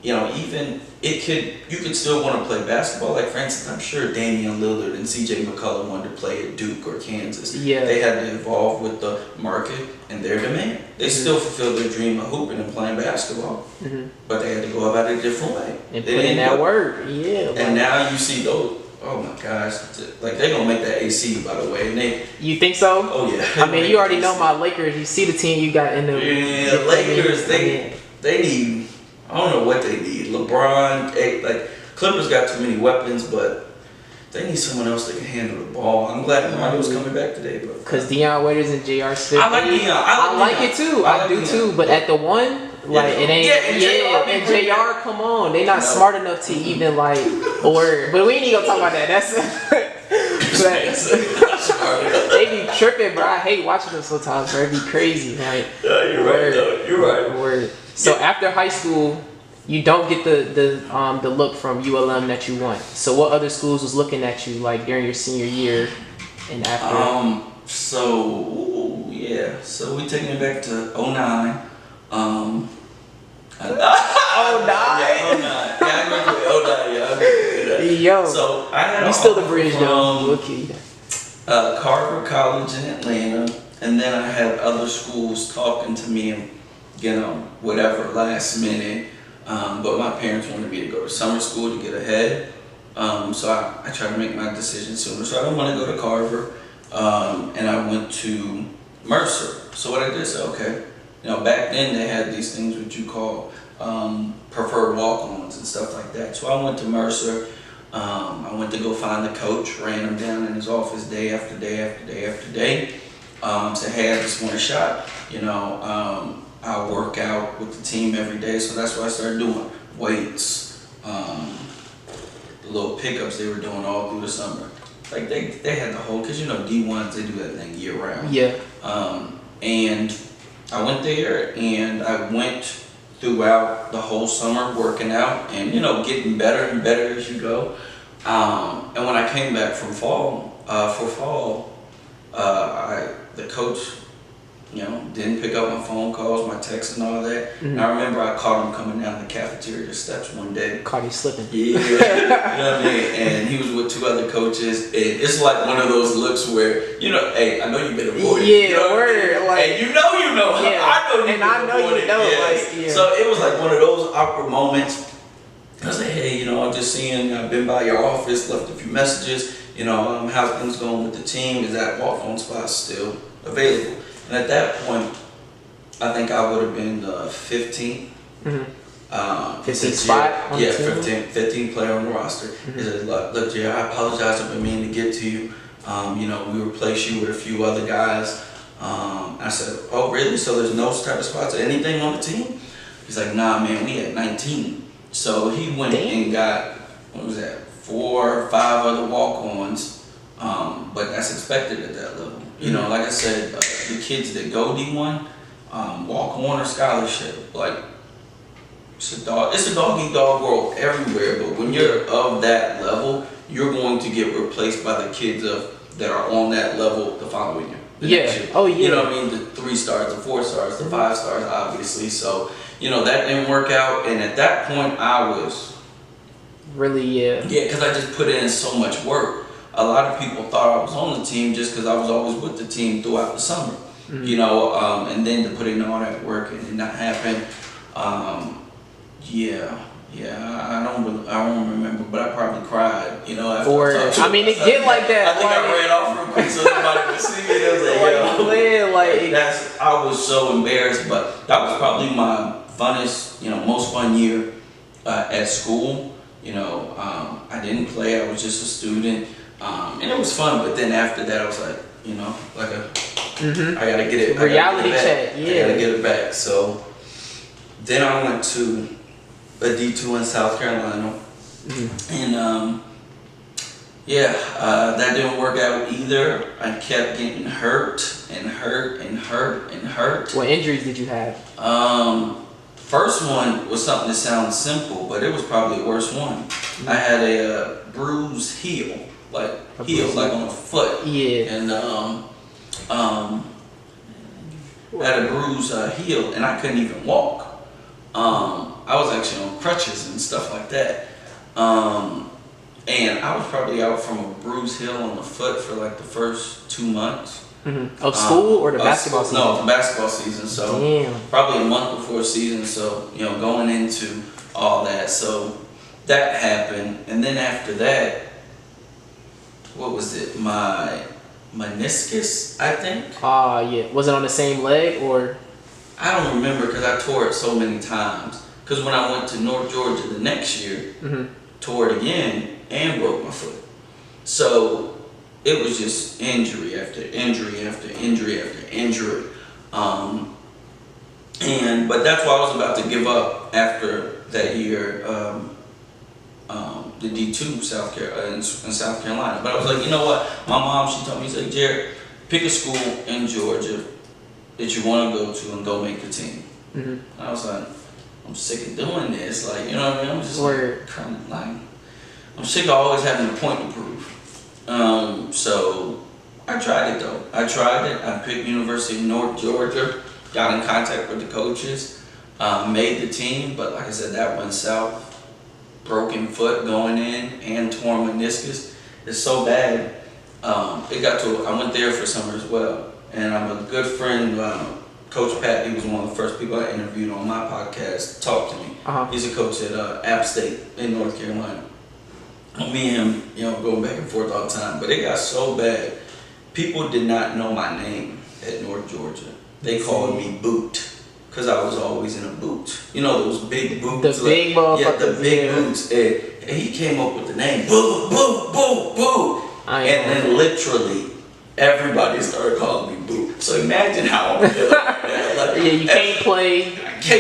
even you could still want to play basketball. Like, for instance, I'm sure Damian Lillard and CJ McCollum wanted to play at Duke or Kansas. Yeah. They had to evolve with the market and their demand. They still fulfilled their dream of hooping and playing basketball, but they had to go about it a different way. And put in that work, yeah. And now you see those. Oh my gosh! Like, they gonna make that AC, by the way. And you think so? Oh yeah. I mean, you already know my Lakers. You see the team you got in the. Yeah, the Lakers. They need. I don't know what they need. LeBron. Like, Clippers got too many weapons, but they need someone else that can handle the ball. I'm glad Rondo's coming back today, but because Deion Waiters and J.R. Smith. I like Deion. I like it too. I do too. But at the one. Like, it ain't, and JR, come on, they not smart enough to even but we ain't even gonna talk about that. They be tripping, bro. I hate watching them sometimes, bro. It be crazy, like. Yeah, you're right, though. You're right. Word. So after high school, you don't get the look from ULM that you want. So what other schools was looking at you like during your senior year and after? So we taking it back to 09. 09? Yo. So I had you still the bridge though. Carver College in Atlanta, and then I had other schools talking to me and whatever last minute. But my parents wanted me to go to summer school to get ahead. So I tried to make my decision sooner. So I didn't want to go to Carver, and I went to Mercer. So what I did is, okay. Back then they had these things which you call preferred walk-ons and stuff like that. So I went to Mercer. I went to go find the coach, ran him down in his office day after day after day after day. Said, hey, I just want a shot. I work out with the team every day, so that's what I started doing. Weights, the little pickups they were doing all through the summer. Like, they had the whole, because D1s, they do that thing year round. Yeah. And I went there, and I went throughout the whole summer working out and, getting better and better as you go. And when I came back from fall, the coach, didn't pick up my phone calls, my texts and all that. Mm-hmm. And I remember I caught him coming down the cafeteria steps one day. Caught you slipping. Yeah, you know what I mean? And he was with two other coaches. And it's like one of those looks where, hey, I know you've been avoided. Yeah, word. Like, and you know. Yeah. I know and I know you know. Yes. Like, yeah. So it was like one of those awkward moments. I was like, hey, I'm just seeing, I've been by your office, left a few messages, how's things going with the team? Is that walk-on spot still available? And at that point, I think I would have been 15th. Mm-hmm. 15th spot? Yeah, 15th player on the roster. Mm-hmm. He said, look, Jay, I apologize, I've been meaning to get to you. We replaced you with a few other guys. I said, oh, really? So there's no type of spots or anything on the team? He's like, nah, man, we had 19. So he went and got, 4 or 5 other walk-ons, but that's expected at that level. Like I said, the kids that go D1, walk-on or scholarship, like, it's a dog-eat-dog world everywhere, but when you're of that level, you're going to get replaced by the kids that are on that level the following year. Oh, yeah. You know what I mean? The 3 stars, the 4 stars, the 5 stars, obviously. So, that didn't work out. And at that point, I was... Really, yeah. Yeah, because I just put in so much work. A lot of people thought I was on the team just because I was always with the team throughout the summer. Mm-hmm. And then to put in all that work and it not happen. I don't remember, but I probably cried, after it get like that. I think I ran off real quick so nobody could see me. It was I was so embarrassed, but that was probably my funnest, most fun year at school. I didn't play, I was just a student, and it was fun, but then after that I was like, I gotta get it. Reality check, yeah. I gotta get it back. So then I went to a D2 in South Carolina, and that didn't work out either. I kept getting hurt. What injuries did you have? First one was something that sounds simple, but it was probably the worst one. I had a bruised heel, like on a foot. Yeah. And I had a bruised heel, and I couldn't even walk. I was actually on crutches and stuff like that. And I was probably out from a bruised heel on the foot for like the first 2 months. Of school or the basketball season? No, the basketball season. So probably a month before season. So, you know, going into all that. So that happened. And then after that, what was it? My meniscus, I think. Yeah. Was it on the same leg or? I don't remember because I tore it so many times. Because when I went to North Georgia the next year, tore it again and broke my foot. So it was just injury after injury after injury after injury. But that's why I was about to give up after that year, the D2 in South Carolina. But I was like, you know what? My mom, she told me, she said, Jarrett, pick a school in Georgia that you want to go to and go make the team. And I was like, I'm sick of doing this. Like, you know what I mean? I'm just I'm sick of always having a point to prove. So I tried it though. I picked University of North Georgia, got in contact with the coaches, made the team, but like I said, that went south. Broken foot going in and torn meniscus. It's so bad. I went there for summer as well. And I'm a good friend, Coach Pat, he was one of the first people I interviewed on my podcast, talked to me. He's a coach at App State in North Carolina. Me and him, you know, going back and forth all the time. But it got so bad, people did not know my name at North Georgia. They called me Boot, because I was always in a boot. You know, those big boots. The big motherfuckers. Yeah, the big boots. And he came up with the name, Boo, Boo, Boo, Boo. And then literally, everybody started calling me Boo. So imagine how I'm feeling. Yeah, you can't play.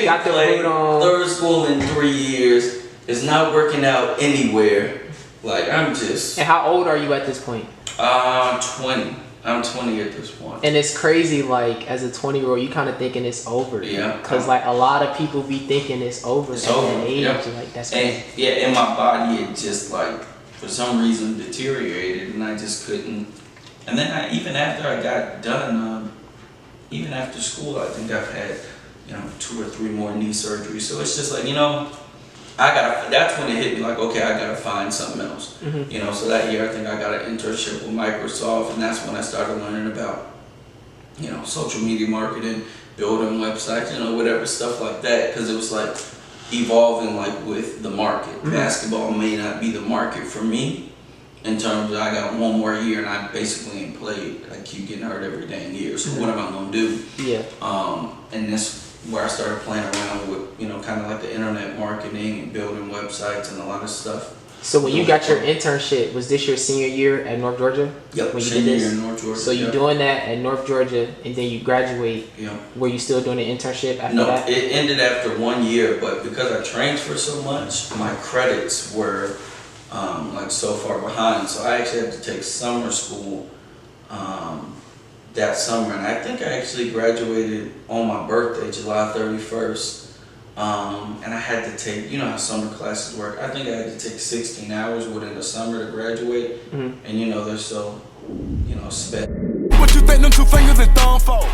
Got the boot on. Third school in 3 years. It's not working out anywhere. Like, I'm just... And how old are you at this point? 20. I'm 20 at this point. And it's crazy, like, as a 20-year-old, you kind of thinking it's over. Yeah. Because, like, a lot of people be thinking it's over at that age. Yeah. Like, that's crazy. And my body had just, like, for some reason deteriorated, and I just couldn't... And then even after I got done, even after school, I think I've had, 2 or 3 more knee surgeries. So it's just like, that's when it hit me like, okay, I gotta find something else. So that year I think I got an internship with Microsoft, and that's when I started learning about, social media marketing, building websites, whatever stuff like that, because it was like evolving like with the market. Basketball may not be the market for me in terms of I got 1 more year and I basically ain't played. I keep getting hurt every dang year, so what am I gonna do? Yeah. And that's where I started playing around with, kind of like the internet marketing and building websites and a lot of stuff. So when you got your internship, was this your senior year at North Georgia? Yep, when you senior did this? year in North Georgia. So you're doing that at North Georgia, and then you graduate. Yeah. Were you still doing an internship after No, that? it ended after 1 year, but because I transferred so much, my credits were like so far behind. So I actually had to take summer school that summer, and I think I actually graduated on my birthday, July 31st. And I had to take, how summer classes work. I think I had to take 16 hours within the summer to graduate. And they're so, spec. What you think them 2 fingers and thumb for?